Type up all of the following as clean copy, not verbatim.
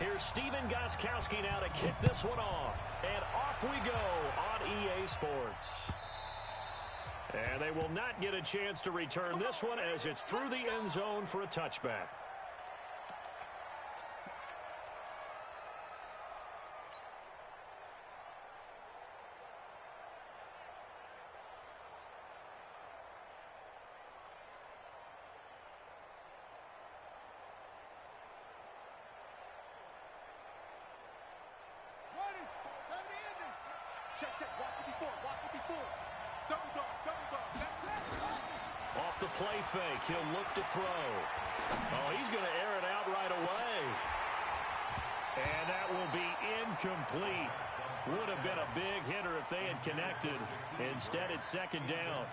Here's Steven Gostkowski now to kick this one off. And off we go on EA Sports. And they will not get a chance to return this one as it's through the end zone for a touchback. Off the play fake, he'll look to throw. Oh, he's going to air it out right away. And that will be incomplete. Would have been a big hitter if they had connected. Instead, it's second down.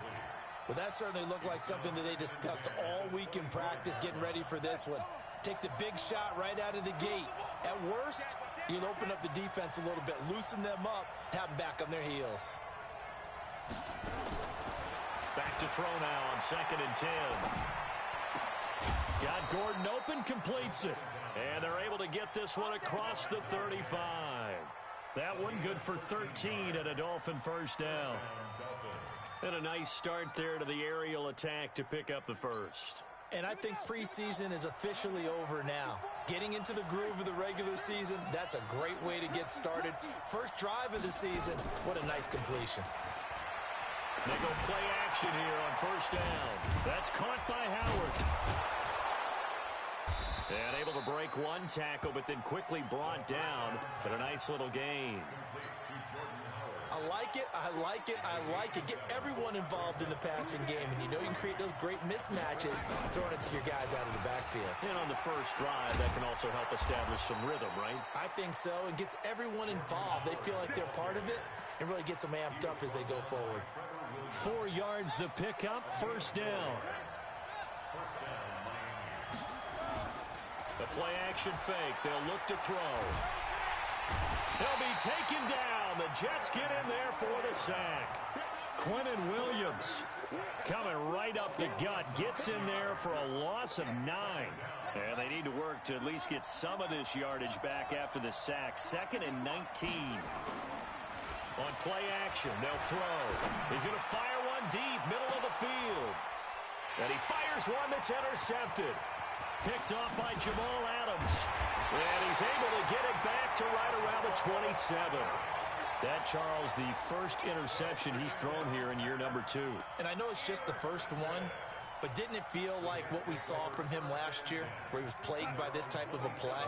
Well, that certainly looked like something that they discussed all week in practice, getting ready for this one. Take the big shot right out of the gate. At worst, you'll open up the defense a little bit, loosen them up, have them back on their heels. Back to throw now on 2nd and 10. Got Gordon open, completes it. And they're able to get this one across the 35. That one good for 13 and a Dolphin first down. And a nice start there to the aerial attack to pick up the first. And I think preseason is officially over now. Getting into the groove of the regular season, that's a great way to get started. First drive of the season, what a nice completion. They go play action here on first down. That's caught by Howard. And able to break one tackle, but then quickly brought down. But a nice little gain. I like it, I like it, I like it. Get everyone involved in the passing game, and you know you can create those great mismatches throwing it to your guys out of the backfield. And on the first drive, that can also help establish some rhythm, right? I think so, and gets everyone involved. They feel like they're part of it, and really gets them amped up as they go forward. 4 yards to pick up, first down. The play action fake, they'll look to throw. He'll be taken down. The Jets get in there for the sack. Quentin Williams coming right up the gut. Gets in there for a loss of 9. And they need to work to at least get some of this yardage back after the sack. 2nd and 19. On play action, they'll throw. He's going to fire one deep, middle of the field. And he fires one that's intercepted. Picked off by Jamal Adams. And he's able to get it back to right around the 27. That, Charles, the first interception he's thrown here in year number 2. And I know it's just the first one, but didn't it feel like what we saw from him last year, where he was plagued by this type of a play?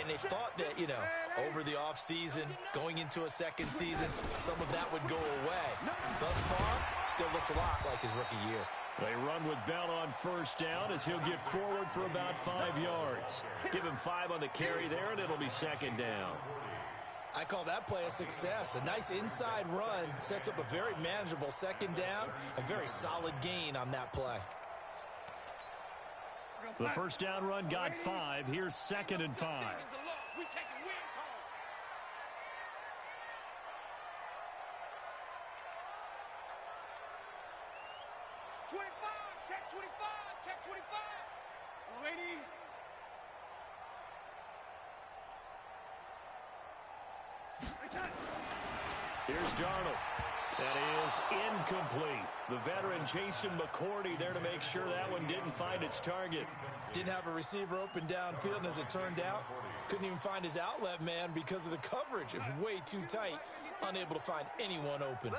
And they thought that, you know, over the offseason, going into a second season, some of that would go away. Thus far, still looks a lot like his rookie year. They run with Bell on first down as he'll get forward for about 5 yards. Give him 5 on the carry there, and it'll be second down. I call that play a success. A nice inside run sets up a very manageable second down. A very solid gain on that play. The first down run got 5. Here's 2nd and 5. 25, check 25, check 25. Lady. Here's Darnold. That is incomplete. The veteran Jason McCourty there to make sure that one didn't find its target. Didn't have a receiver open downfield, and as it turned out, couldn't even find his outlet man because of the coverage. It was way too tight. Unable to find anyone open.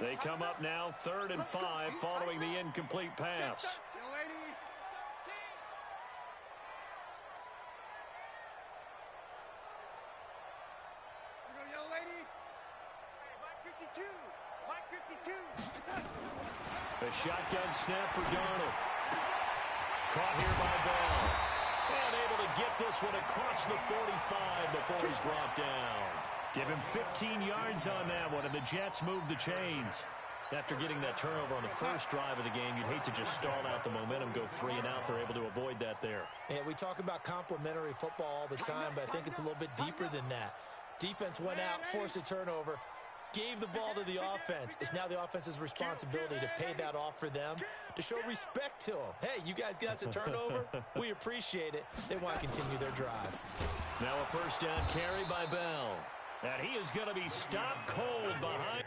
They come up now 3rd and 5 following the incomplete pass. The shotgun snap for Darnold. Caught here by Bell. And able to get this one across the 45 before he's brought down. Give him 15 yards on that one, and the Jets move the chains. After getting that turnover on the first drive of the game, you'd hate to just stall out the momentum, go 3 and out. They're able to avoid that there. Yeah, we talk about complementary football all the time, but I think it's a little bit deeper than that. Defense went out, forced a turnover. Gave the ball to the offense. It's now the offense's responsibility to pay that off for them, to show respect to them. Hey, you guys got a turnover? We appreciate it. They want to continue their drive. Now a first down carry by Bell. And he is going to be stopped cold behind.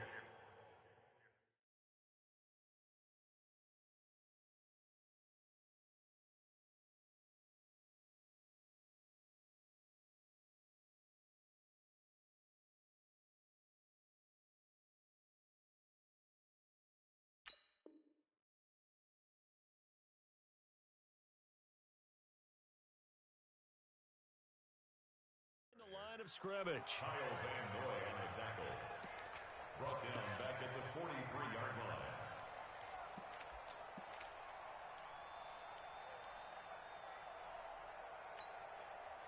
Line of scrimmage. Kyle Van Noy on the tackle. Brought down back at the 43-yard line.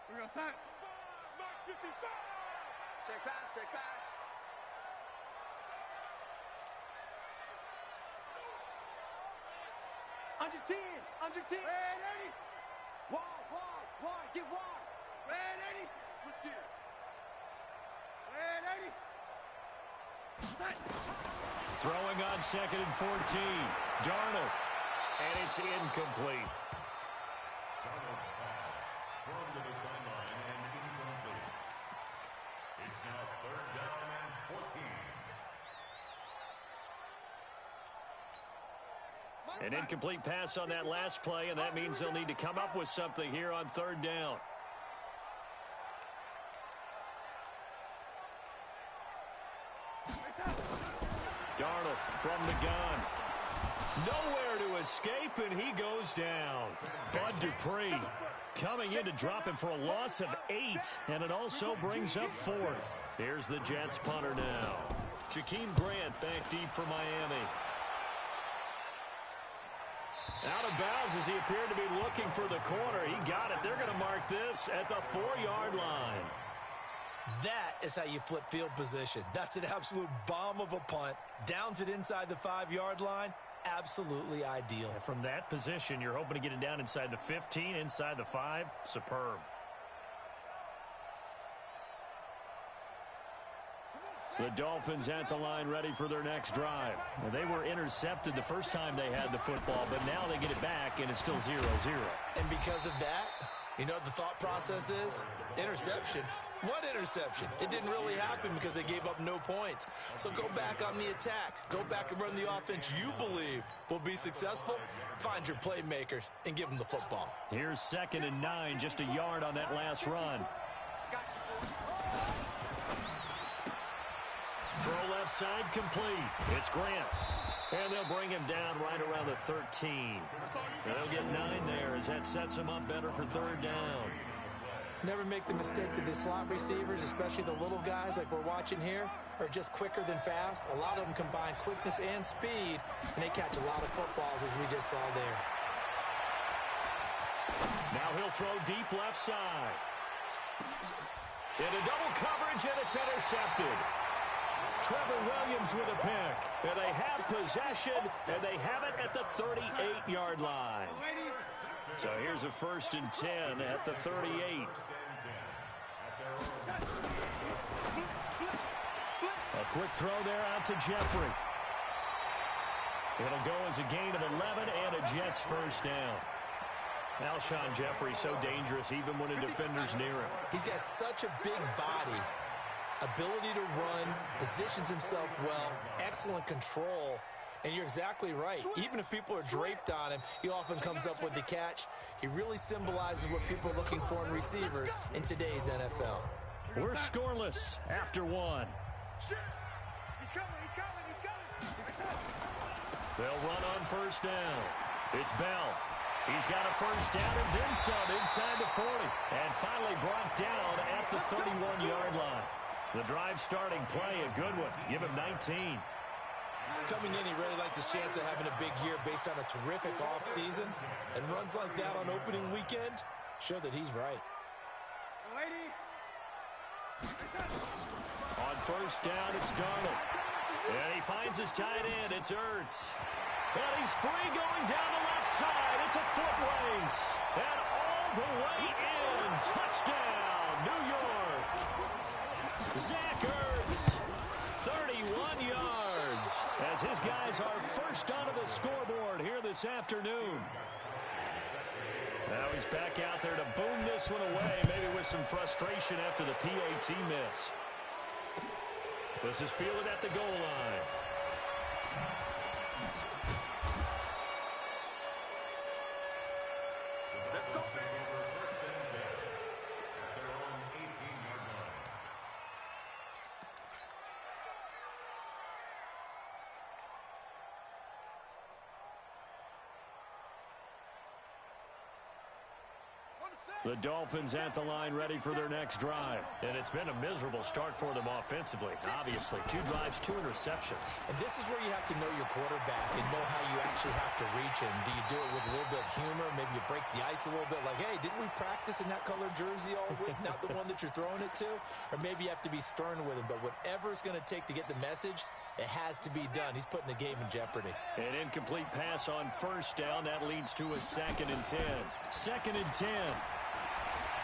We're going to set. Mark 55. Check back, check back. Under 10, under 10. Red 80. Wide, get wide. Red 80. Switch gears. Red 80. Set. Throwing on 2nd and 14. Darnold. And it's incomplete. Darnold's pass thrown to the sideline and incomplete. It's now 3rd down and 14. An incomplete pass on that last play, and that means they'll need to come up with something here on 3rd down. Darnold from the gun. Nowhere to escape, and he goes down. Bud Dupree coming in to drop him for a loss of 8, and it also brings up 4th. Here's the Jets punter now. Jakeem Grant back deep for Miami. Out of bounds as he appeared to be looking for the corner. He got it. They're going to mark this at the 4-yard line. That is how you flip field position. That's an absolute bomb of a punt. Downs it inside the 5-yard line. Absolutely ideal. From that position, you're hoping to get it down inside the 15, inside the 5. Superb. The Dolphins at the line ready for their next drive. Well, they were intercepted the first time they had the football, but now they get it back, and it's still 0-0. And because of that, you know what the thought process is? Interception. What interception? It didn't really happen because they gave up no points. So go back on the attack. Go back and run the offense you believe will be successful. Find your playmakers and give them the football. Here's 2nd and 9, just a yard on that last run. Throw left side complete. It's Grant. And they'll bring him down right around the 13. And they'll get 9 there as that sets him up better for 3rd down. Never make the mistake that the slot receivers, especially the little guys like we're watching here, are just quicker than fast. A lot of them combine quickness and speed, and they catch a lot of footballs, as we just saw there. Now he'll throw deep left side. Into double coverage, and it's intercepted. Trevor Williams with a pick. And they have possession, and they have it at the 38-yard line. So here's a 1st and 10 at the 38. A quick throw there out to Jeffrey. It'll go as a gain of 11 and a Jets first down. Alshon Jeffrey so dangerous even when a defender's near him. He's got such a big body, ability to run, positions himself well, excellent control. And you're exactly right. Even if people are draped on him, he often comes up with the catch. He really symbolizes what people are looking for in receivers in today's NFL. We're scoreless after 1. He's coming. They'll run on 1st down. It's Bell. He's got a 1st down and then some inside the 40. And finally brought down at the 31-yard line. The drive starting play, a good one. Give him 19. Coming in, he really liked his chance of having a big year based on a terrific offseason. And runs like that on opening weekend show that he's right. On 1st down, it's Darnold. And he finds his tight end. It's Ertz. And he's free going down the left side. It's a foot race. And all the way in. Touchdown, New York. Zach Ertz. 31 yards as his guys are first onto the scoreboard here this afternoon. Now he's back out there to boom this one away, maybe with some frustration after the PAT miss. This is fielded at the goal line. The Dolphins at the line ready for their next drive. And it's been a miserable start for them offensively. Obviously, 2 drives, 2 interceptions. And this is where you have to know your quarterback and know how you actually have to reach him. Do you do it with a little bit of humor? Maybe you break the ice a little bit like, hey, didn't we practice in that color jersey all week, not the one that you're throwing it to? Or maybe you have to be stern with him. But whatever it's going to take to get the message, it has to be done. He's putting the game in jeopardy. An incomplete pass on first down. That leads to a 2nd and 10. 2nd and 10.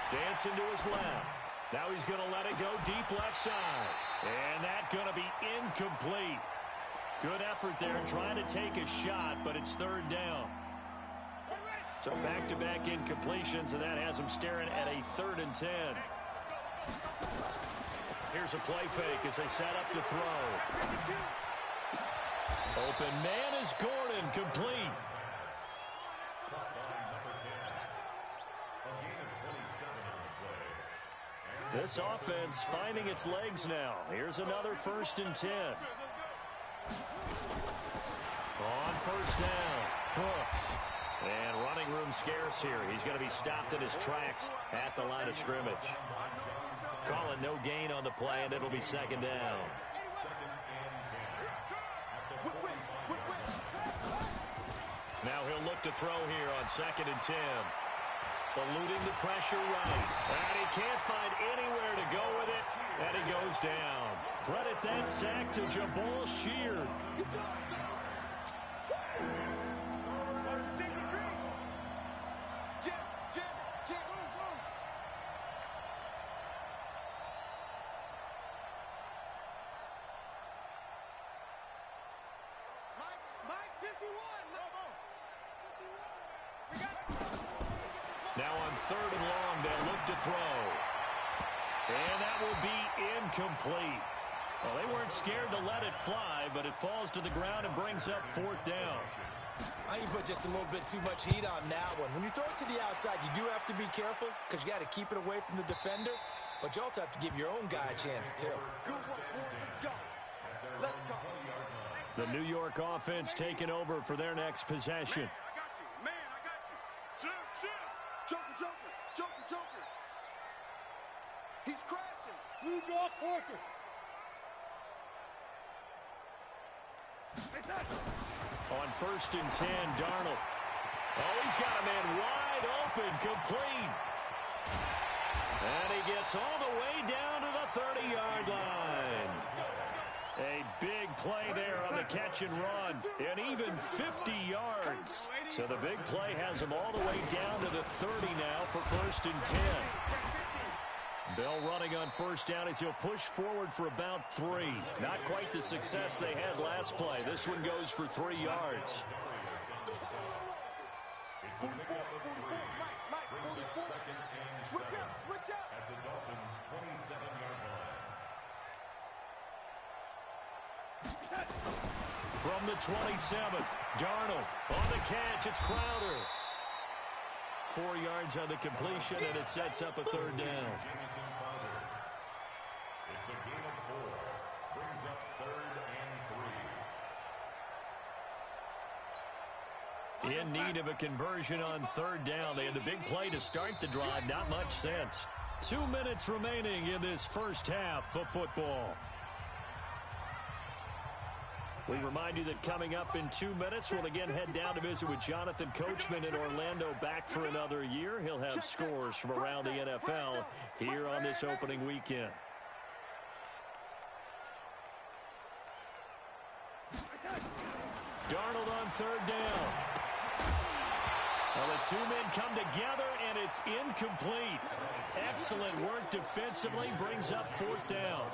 Dancing to his left. Now he's going to let it go deep left side. And that's going to be incomplete. Good effort there trying to take a shot, but it's 3rd down. So back-to-back incompletions, and that has him staring at a 3rd and 10. Here's a play fake as they set up to throw. Open man is Gordon, complete. This offense finding its legs now. Here's another 1st and 10. On first down, Brooks. And running room scarce here. He's going to be stopped in his tracks at the line of scrimmage. Calling no gain on the play, and it'll be 2nd down. Now he'll look to throw here on 2nd and 10. Eluding the pressure right. And he can't find anywhere to go with it. And he goes down. Credit that sack to Jabal Sheard. Now on 3rd and long, they'll look to throw. And that will be incomplete. Well, they weren't scared to let it fly, but it falls to the ground and brings up 4th down. I can put just a little bit too much heat on that one. When you throw it to the outside, you do have to be careful because you got to keep it away from the defender, but you also have to give your own guy a chance, too. The New York offense taking over for their next possession. Joker. He's crashing. New York Orchid. On 1st and 10, Darnold. Oh, he's got a man wide open, complete. And he gets all the way down to the 30-yard line. A big play there on the catch and run, and even 50 yards. So the big play has him all the way down to the 30 now for 1st and 10. Bell running on first down as he'll push forward for about 3. Not quite the success they had last play. This one goes for 3 yards. Switch up. At the Dolphins' 27-yard line. From the 27, Darnold on the catch. It's Crowder. 4 yards on the completion, and it sets up a 3rd down. It's a gain of 4. Brings up 3rd and 3. In need of a conversion on 3rd down. They had the big play to start the drive. Not much sense. 2 minutes remaining in this first half of football. We remind you that coming up in 2 minutes, we'll again head down to visit with Jonathan Coachman in Orlando, back for another year. He'll have scores from around the NFL here on this opening weekend. Darnold on 3rd down. Well, the 2 men come together, and it's incomplete. Excellent work defensively, brings up 4th down.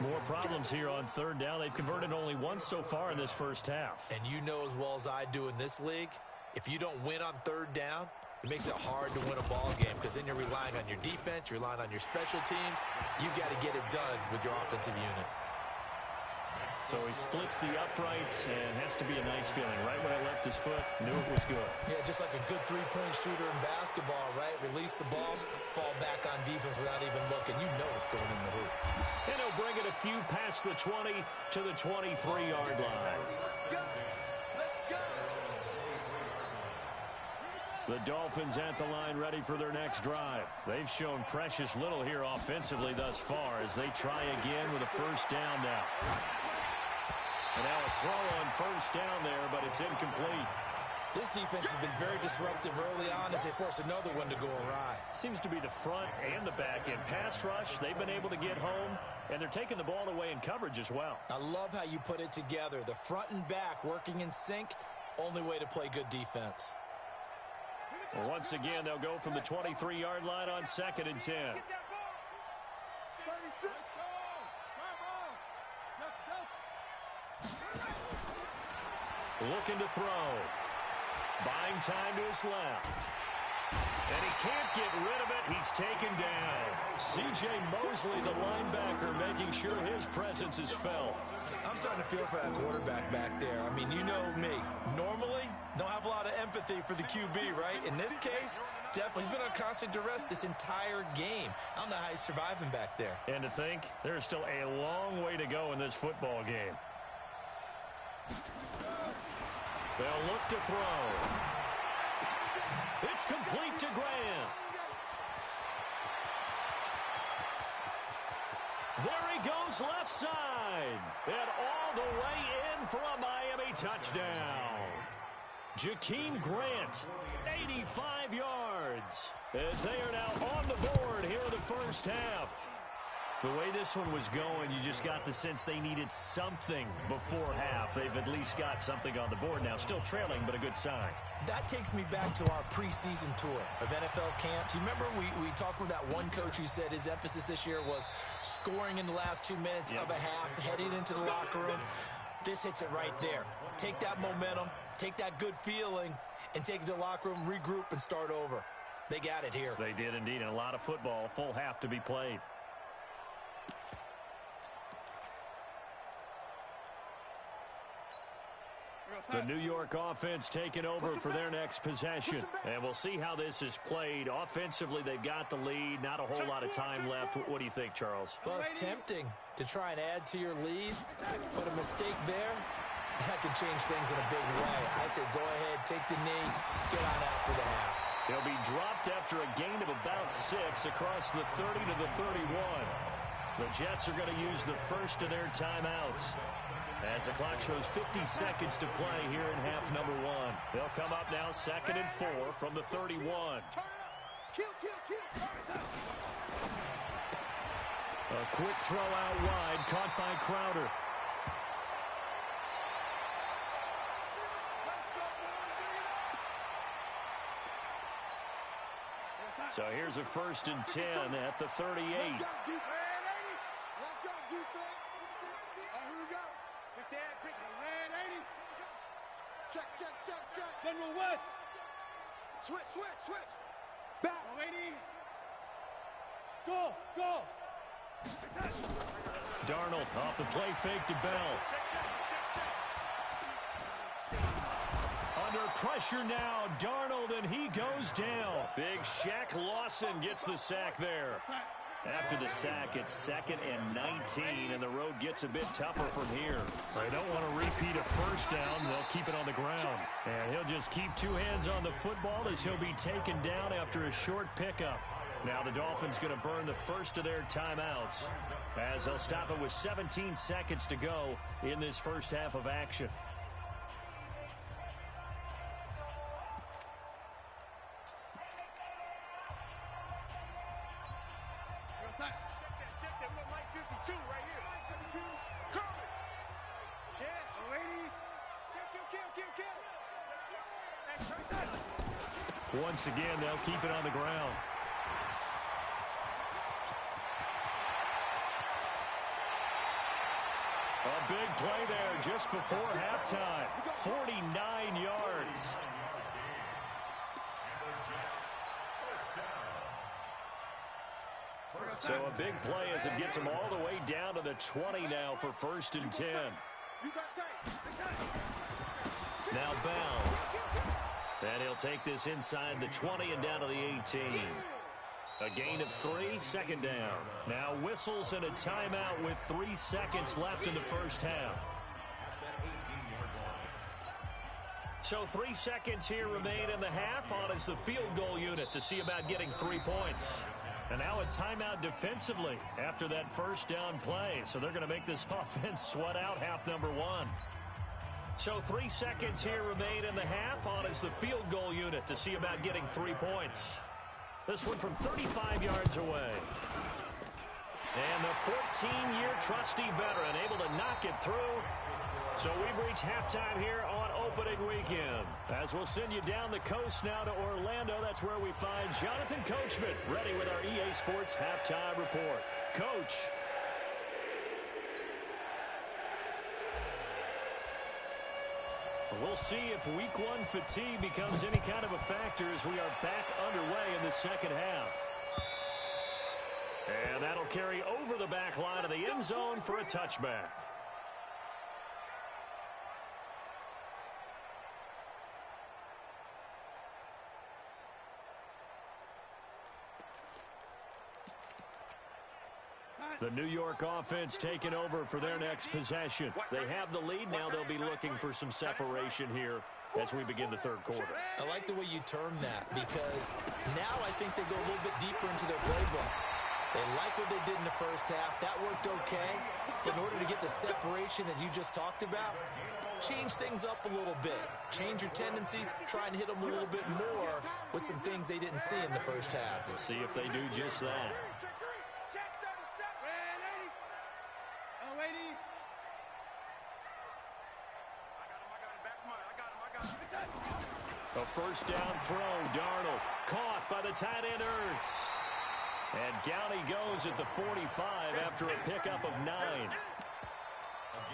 More problems here on third down. They've converted only once so far in this first half. And you know as well as I do in this league, if you don't win on third down, it makes it hard to win a ball game because then you're relying on your defense, you're relying on your special teams. You've got to get it done with your offensive unit. So he splits the uprights, and has to be a nice feeling. Right when I left his foot, knew it was good. Yeah, just like a good three-point shooter in basketball, right? Release the ball, fall back on defense without even looking. You know it's going in the hoop. And he'll bring it a few past the 20 to the 23-yard line. The Dolphins at the line ready for their next drive. They've shown precious little here offensively thus far as they try again with a first down now. And now a throw on first down there, but it's incomplete. This defense has been very disruptive early on as they force another one to go awry. Seems to be the front and the back end. Pass rush, they've been able to get home, and they're taking the ball away in coverage as well. I love how you put it together. The front and back working in sync, only way to play good defense. Well, once again, they'll go from the 23-yard line on 2nd and 10. Looking to throw. Buying time to his left. And he can't get rid of it. He's taken down. C.J. Mosley, the linebacker, making sure his presence is felt. I'm starting to feel for that quarterback back there. I mean, you know me. Normally, don't have a lot of empathy for the QB, right? In this case, definitely. He's been on constant duress this entire game. I don't know how he's surviving back there. And to think, there's still a long way to go in this football game. They'll look to throw. It's complete to Grant. There he goes left side. And all the way in for a Miami touchdown. Jakeem Grant, 85 yards. As they are now on the board here in the first half. The way this one was going, you just got the sense they needed something before half. They've at least got something on the board now. Still trailing, but a good sign. That takes me back to our preseason tour of NFL camps. You remember we talked with that one coach who said his emphasis this year was scoring in the last 2 minutes of a half, heading into the locker room. This hits it right there. Take that momentum, take that good feeling, and take it to the locker room, regroup, and start over. They got it here. They did indeed, and a lot of football, full half to be played. The New York offense taking over for their next possession. And we'll see how this is played. Offensively, they've got the lead. Not a whole lot of time left. What do you think, Charles? Well, it's tempting to try and add to your lead, but a mistake there, that could change things in a big way. I say go ahead, take the knee, get on out for the half. He'll be dropped after a gain of about 6 across the 30 to the 31. The Jets are going to use the first of their timeouts. As the clock shows 50 seconds to play here in half number 1. They'll come up now 2nd and 4 from the 31. A quick throw out wide, caught by Crowder. So here's a 1st and 10 at the 38. General West. Switch. Back. Lady. Go. Darnold off the play fake to Bell. Under pressure now, Darnold, and he goes down. Big Shaq Lawson gets the sack there. After the sack, it's 2nd and 19, and the road gets a bit tougher from here. They don't want to repeat a first down. They'll keep it on the ground. And he'll just keep 2 hands on the football as he'll be taken down after a short pickup. Now the Dolphins going to burn the first of their timeouts as they'll stop it with 17 seconds to go in this first half of action. Check that. We got Mike 52 right here. Mike 52. Coming. Chance. Lady. Kill. Once again, they'll keep it on the ground. A big play there just before halftime. 49 yards. So a big play as it gets him all the way down to the 20 now for 1st and 10. Now Bell. And he'll take this inside the 20 and down to the 18. A gain of 3, 2nd down. Now whistles and a timeout with 3 seconds left in the first half. So 3 seconds here remain in the half on as the field goal unit to see about getting 3 points. And now a timeout defensively after that first down play. So they're going to make this offense sweat out half number 1. So 3 seconds here remain in the half on as the field goal unit to see about getting 3 points. This one from 35 yards away. And the 14-year trusty veteran able to knock it through. So we've reached halftime here on opening weekend. As we'll send you down the coast now to Orlando, that's where we find Jonathan Coachman ready with our EA Sports Halftime Report. Coach. We'll see if week 1 fatigue becomes any kind of a factor as we are back underway in the second half. And that'll carry over the back line of the end zone for a touchback. The New York offense taking over for their next possession. They have the lead. Now they'll be looking for some separation here as we begin the third quarter. I like the way you term that because now I think they go a little bit deeper into their playbook. They like what they did in the first half. That worked okay. But in order to get the separation that you just talked about, change things up a little bit. Change your tendencies. Try and hit them a little bit more with some things they didn't see in the first half. We'll see if they do just that. A first down throw. Darnold caught by the tight end Ertz. And down he goes at the 45 after a pickup of 9.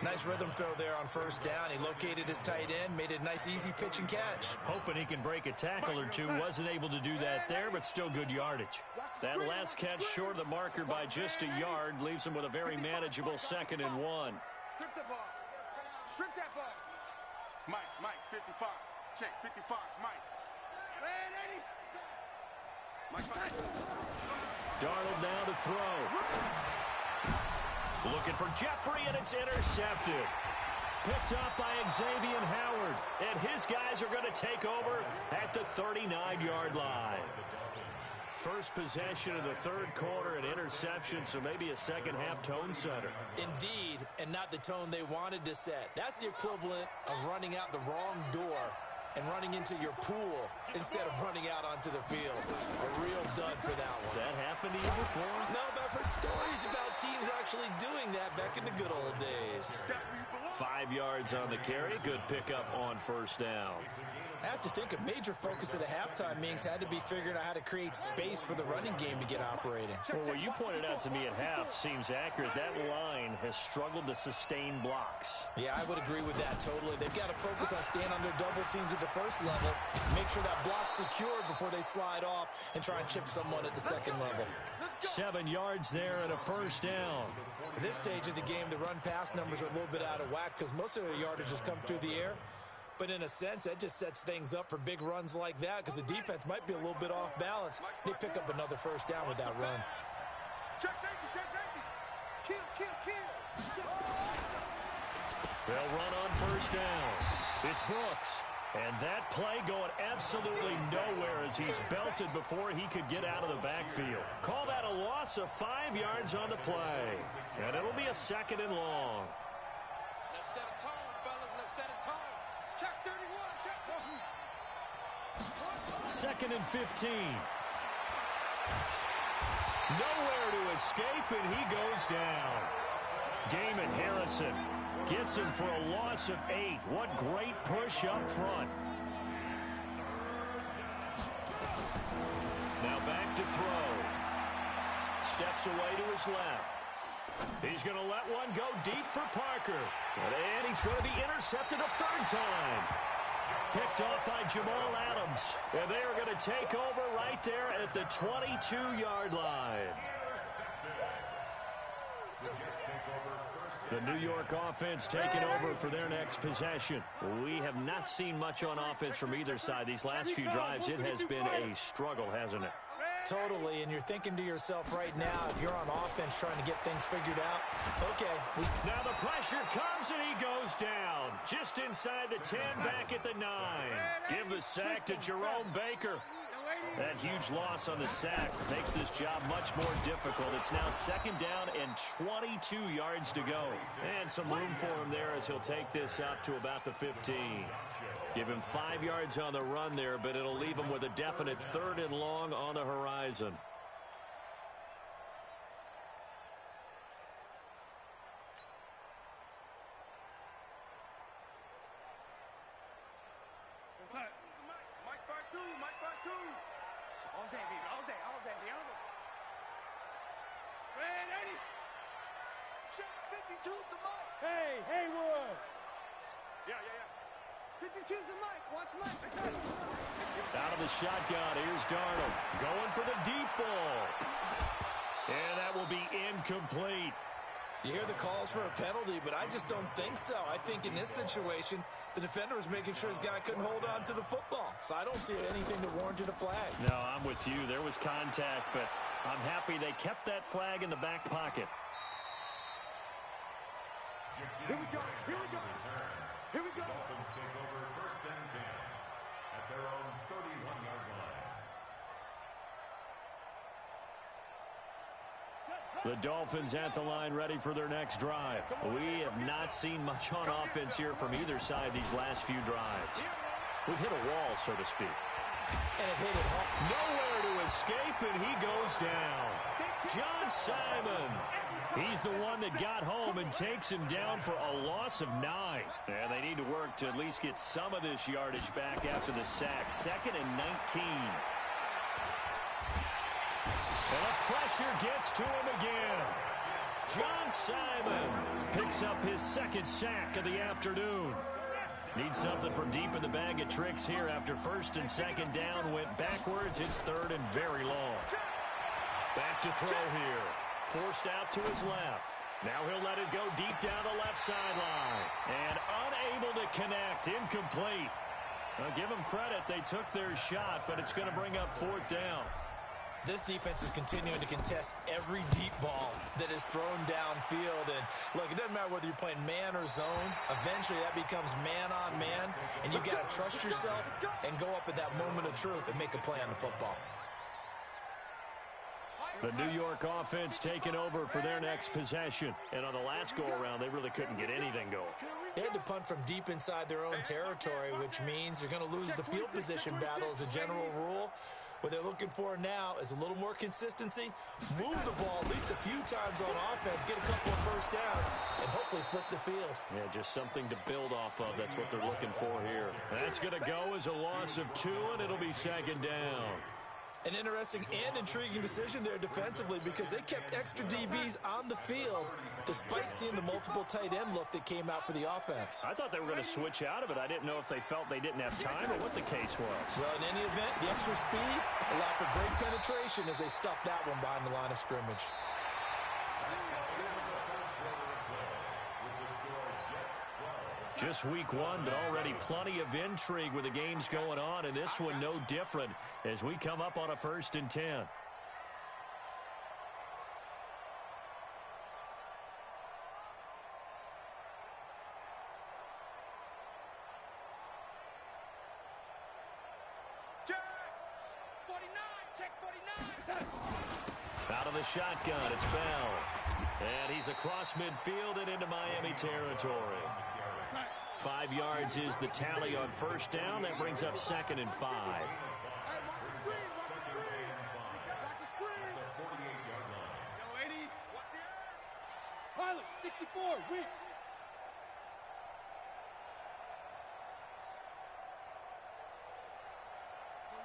Nice rhythm throw there on first down. He located his tight end, made it a nice easy pitch and catch. Hoping he can break a tackle or two. Wasn't able to do that there, but still good yardage. That last catch short of the marker by just a yard leaves him with a very manageable 2nd and 1. Strip the ball. Strip that ball. Mike, 55. Check, 55, Mike. Mike. Darnold now to throw. Looking for Jeffrey, and it's intercepted. Picked up by Xavier Howard. And his guys are going to take over at the 39-yard line. First possession of the third quarter, an interception, so maybe a second-half tone setter. Indeed, and not the tone they wanted to set. That's the equivalent of running out the wrong door and running into your pool instead of running out onto the field. A real dud for that one. Has that happened to you before? No, but I've heard stories about teams actually doing that back in the good old days. 5 yards on the carry. Good pickup on first down. I have to think a major focus of the halftime meetings had to be figuring out how to create space for the running game to get operating. Well, what you pointed out to me at half seems accurate. That line has struggled to sustain blocks. Yeah, I would agree with that totally. They've got to focus on staying on their double teams at the first level, make sure that block's secured before they slide off and try and chip someone at the second level. 7 yards there and a first down. At this stage of the game, the run-pass numbers are a little bit out of whack because most of their yardage has come through the air. But in a sense, that just sets things up for big runs like that because the defense might be a little bit off balance. They pick up another first down with that run. Check safety. Kill. They'll run on first down. It's Brooks. And that play going absolutely nowhere as he's belted before he could get out of the backfield. Call that a loss of 5 yards on the play. And it'll be a 2nd and long. Let's set a tone, fellas. Let's set a tone. Check 31. Check 2nd and 15. Nowhere to escape, and he goes down. Damon Harrison gets him for a loss of 8. What great push up front. Now back to throw. Steps away to his left. He's going to let one go deep for Parker. And he's going to be intercepted a third time. Picked off by Jamal Adams. And they are going to take over right there at the 22-yard line. The New York offense taking over for their next possession. We have not seen much on offense from either side. These last few drives, it has been a struggle, hasn't it? Totally, and you're thinking to yourself right now, if you're on offense trying to get things figured out, okay. Now the pressure comes and he goes down. Just inside the 10, back at the 9. Give the sack to Jerome Baker. That huge loss on the sack makes this job much more difficult. It's now second down and 22 yards to go. And some room for him there as he'll take this up to about the 15. Give him 5 yards on the run there, but it'll leave him with a definite third and long on the horizon. Mike part two. All day, baby. All day. Red 80. Check 52's the mic. Hey, Haywood. Yeah. 52's the mic. Watch Mike. Out of the shotgun, here's Darnold. Going for the deep ball. And that will be incomplete. You hear the calls for a penalty, but I just don't think so. I think in this situation, the defender was making sure his guy couldn't hold on to the football. So I don't see anything that warranted a flag. No, I'm with you. There was contact, but I'm happy they kept that flag in the back pocket. Here we go. Dolphins take over first and 10 at their own 31-yard line. The Dolphins at the line ready for their next drive. We have not seen much on offense here from either side these last few drives. We've hit a wall, so to speak. And it hit it hard. Nowhere to escape, and he goes down. John Simon. He's the one that got home and takes him down for a loss of 9. And they need to work to at least get some of this yardage back after the sack. Second and 19. And the pressure gets to him again. John Simon picks up his second sack of the afternoon. Needs something from deep in the bag of tricks here after first and second down went backwards. It's third and very long. Back to throw here. Forced out to his left. Now he'll let it go deep down the left sideline. And unable to connect. Incomplete. Now give them credit. They took their shot, but it's going to bring up fourth down. This defense is continuing to contest every deep ball that is thrown downfield. And look, it doesn't matter whether you're playing man or zone. Eventually that becomes man on man. And you've got to trust yourself and go up at that moment of truth and make a play on the football. The New York offense taking over for their next possession. And on the last go-around, they really couldn't get anything going. They had to punt from deep inside their own territory, which means you're going to lose the field position battle as a general rule. What they're looking for now is a little more consistency, move the ball at least a few times on offense, get a couple of first downs, and hopefully flip the field. Yeah, just something to build off of. That's what they're looking for here. That's going to go as a loss of 2, and it'll be second down. An interesting and intriguing decision there defensively because they kept extra DBs on the field despite seeing the multiple tight end look that came out for the offense. I thought they were going to switch out of it. I didn't know if they felt they didn't have time or what the case was. Well, in any event, the extra speed allowed for great penetration as they stuffed that one behind the line of scrimmage. Just week 1, but already plenty of intrigue with the games going on, and this one no different as we come up on a first and 10. Out of the shotgun, it's Bell. And he's across midfield and into Miami territory. 5 yards is the tally on first down. That brings up second and 5. Pilot, 64, weak.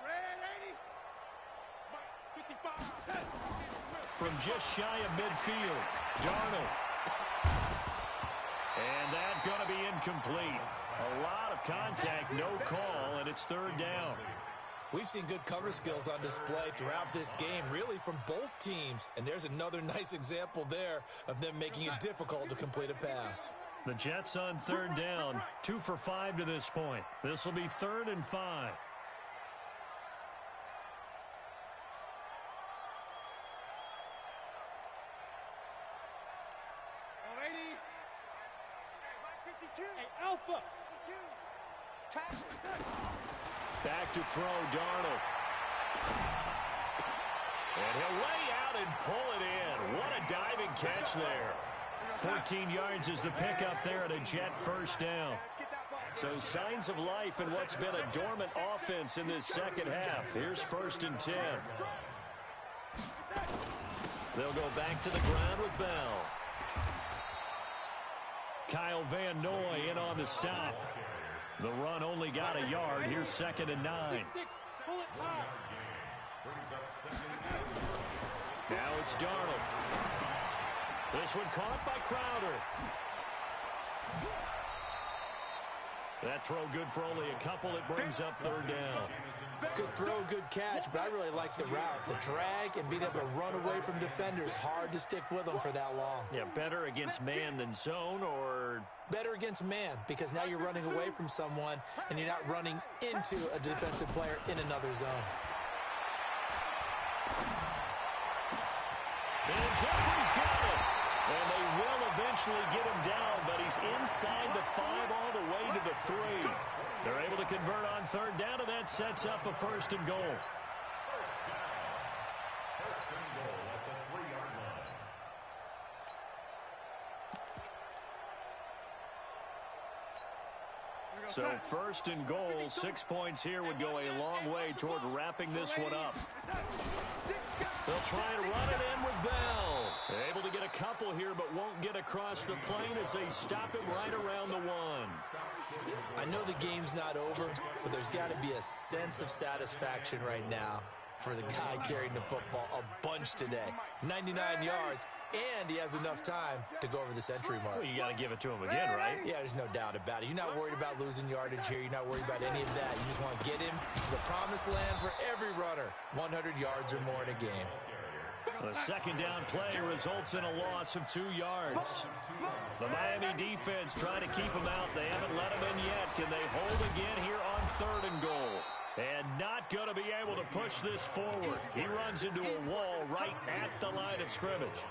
Red 80. 55. from just shy of midfield. Darnold. And that's going to be incomplete. A lot of contact, no call, and it's third down. We've seen good cover skills on display throughout this game, really from both teams. And there's another nice example there of them making it difficult to complete a pass. The Jets on third down, 2 for 5 to this point. This will be 3rd and 5. Back to throw, Darnold. And he'll lay out and pull it in. What a diving catch there. 14 yards is the pickup there at a Jet first down. So signs of life in what's been a dormant offense in this second half. Here's 1st and 10. They'll go back to the ground with Bell. Kyle Van Noy in on the stop. The run only got a yard. Here's 2nd and 9. Now it's Darnold. This one caught by Crowder. That throw good for only a couple. It brings up 3rd down. Good throw, good catch, but I really like the route. The drag and being able to run away from defenders. Hard to stick with them for that long. Yeah, better against man than zone, or? Better against man, because now you're running away from someone and you're not running into a defensive player in another zone. And Jeffrey's got it. And they will eventually get him down, but he's inside the 5 all the way to the 3. They're able to convert on 3rd down, and that sets up a 1st and goal. First and goal at the 3-yard line. So 1st and goal, 6 points here would go a long way toward wrapping this one up. They'll try and run it in with Bell. Able to get a couple here, but won't get across the plane as they stop him right around the 1. I know the game's not over, but there's got to be a sense of satisfaction right now for the guy carrying the football a bunch today. 99 yards, and he has enough time to go over the century mark. Well, you got to give it to him again, right? Yeah, there's no doubt about it. You're not worried about losing yardage here. You're not worried about any of that. You just want to get him to the promised land for every runner. 100 yards or more in a game. The 2nd down play results in a loss of 2 yards. The Miami defense trying to keep him out. They haven't let him in yet. Can they hold again here on 3rd and goal? And not going to be able to push this forward. He runs into a wall right at the line of scrimmage.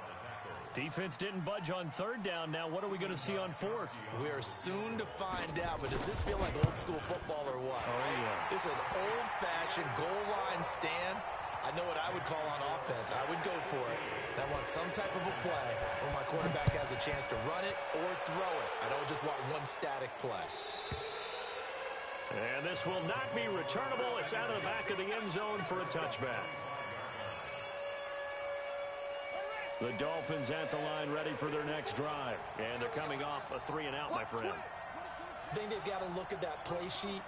Defense didn't budge on 3rd down. Now what are we going to see on 4th? We are soon to find out, but does this feel like old school football or what? Oh, yeah. It's an old-fashioned goal line stand. I know what I would call on offense. I would go for it. I want some type of a play where my quarterback has a chance to run it or throw it. I don't just want one static play. And this will not be returnable. It's out of the back of the end zone for a touchback. The Dolphins at the line ready for their next drive. And they're coming off a 3-and-out, my friend. I think they've got to look at that play sheet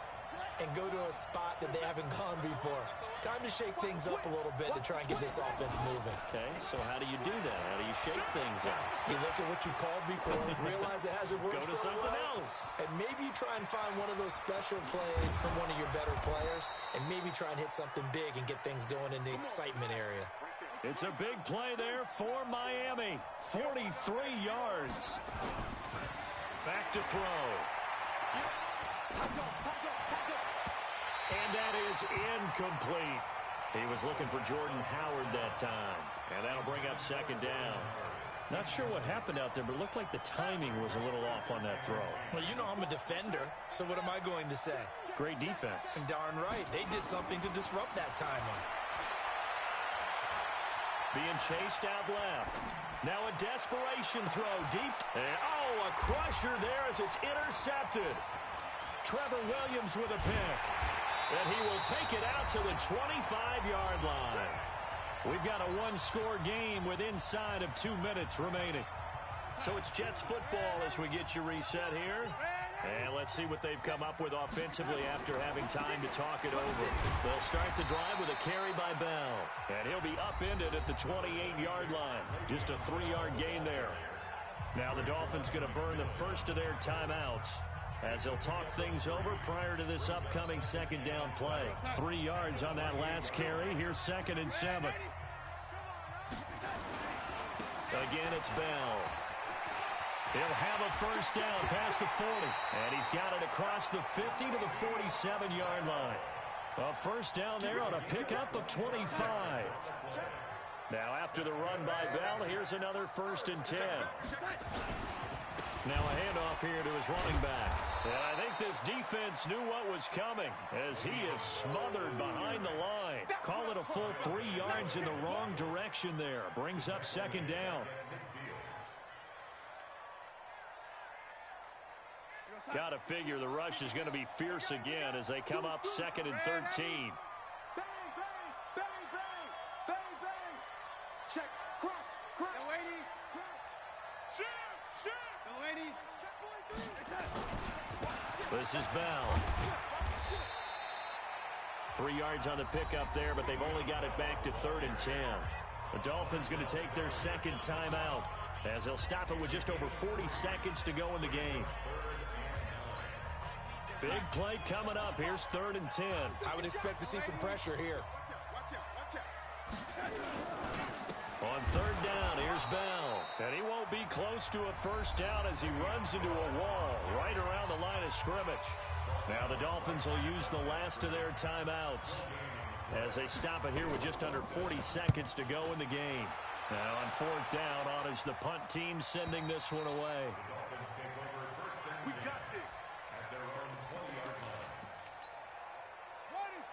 and go to a spot that they haven't gone before. Time to shake things up a little bit to try and get this offense moving. Okay, so how do you do that? How do you shake things up? You look at what you called before, realize it hasn't worked. Go to something else. And maybe you try and find one of those special plays from one of your better players, and maybe try and hit something big and get things going in the excitement area. It's a big play there for Miami. 43 yards. Back to throw. And that is incomplete. He was looking for Jordan Howard that time. And that'll bring up 2nd down. Not sure what happened out there, but it looked like the timing was a little off on that throw. Well, you know I'm a defender, so what am I going to say? Great defense. And darn right. They did something to disrupt that timing. Being chased out left. Now a desperation throw deep. And, oh, a crusher there as it's intercepted. Trevor Williams with a pick. And he will take it out to the 25-yard line. We've got a one-score game with inside of 2 minutes remaining. So it's Jets football as we get you reset here. And let's see what they've come up with offensively after having time to talk it over. They'll start the drive with a carry by Bell. And he'll be upended at the 28-yard line. Just a 3-yard gain there. Now the Dolphins going to burn the first of their timeouts as they'll talk things over prior to this upcoming second down play. 3 yards on that last carry. Here's 2nd and 7. Again, it's Bell. He'll have a first down past the 40. And he's got it across the 50 to the 47-yard line. A first down there on a pickup of 25. Now after the run by Bell, here's another 1st and 10. Now a handoff here to his running back. And I think this defense knew what was coming as he is smothered behind the line. Call it a full 3 yards in the wrong direction there. Brings up 2nd down. Got to figure the rush is going to be fierce again as they come up 2nd and 13. Bang, bang, bang, bang, bang, bang. Check, crunch, crunch. Delaney, crunch. Shoot, Delaney. Check 43. This is Bell. 3 yards on the pickup there, but they've only got it back to 3rd and 10. The Dolphins going to take their 2nd timeout as they'll stop it with just over 40 seconds to go in the game. Big play coming up. Here's 3rd and 10. I would expect to see some pressure here. On 3rd down, here's Bell. And he won't be close to a first down as he runs into a wall right around the line of scrimmage. Now the Dolphins will use the last of their timeouts as they stop it here with just under 40 seconds to go in the game. Now on 4th down, on is the punt team sending this one away. We got this.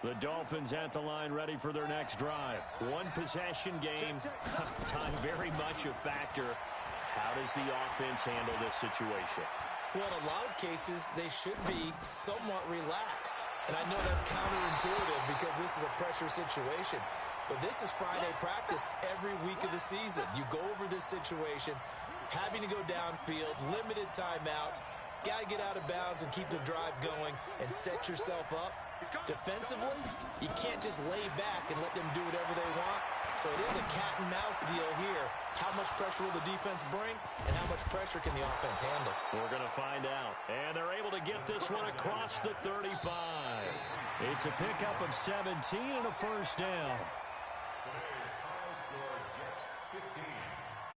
The Dolphins at the line ready for their next drive. One possession game. Time very much a factor. How does the offense handle this situation? Well, in a lot of cases, they should be somewhat relaxed. And I know that's counterintuitive because this is a pressure situation. But this is Friday practice every week of the season. You go over this situation, having to go downfield, limited timeouts, got to get out of bounds and keep the drive going and set yourself up. Defensively, you can't just lay back and let them do whatever they want. So it is a cat and mouse deal here. How much pressure will the defense bring, and how much pressure can the offense handle? We're going to find out. And they're able to get this one across the 35. It's a pickup of 17 and a first down.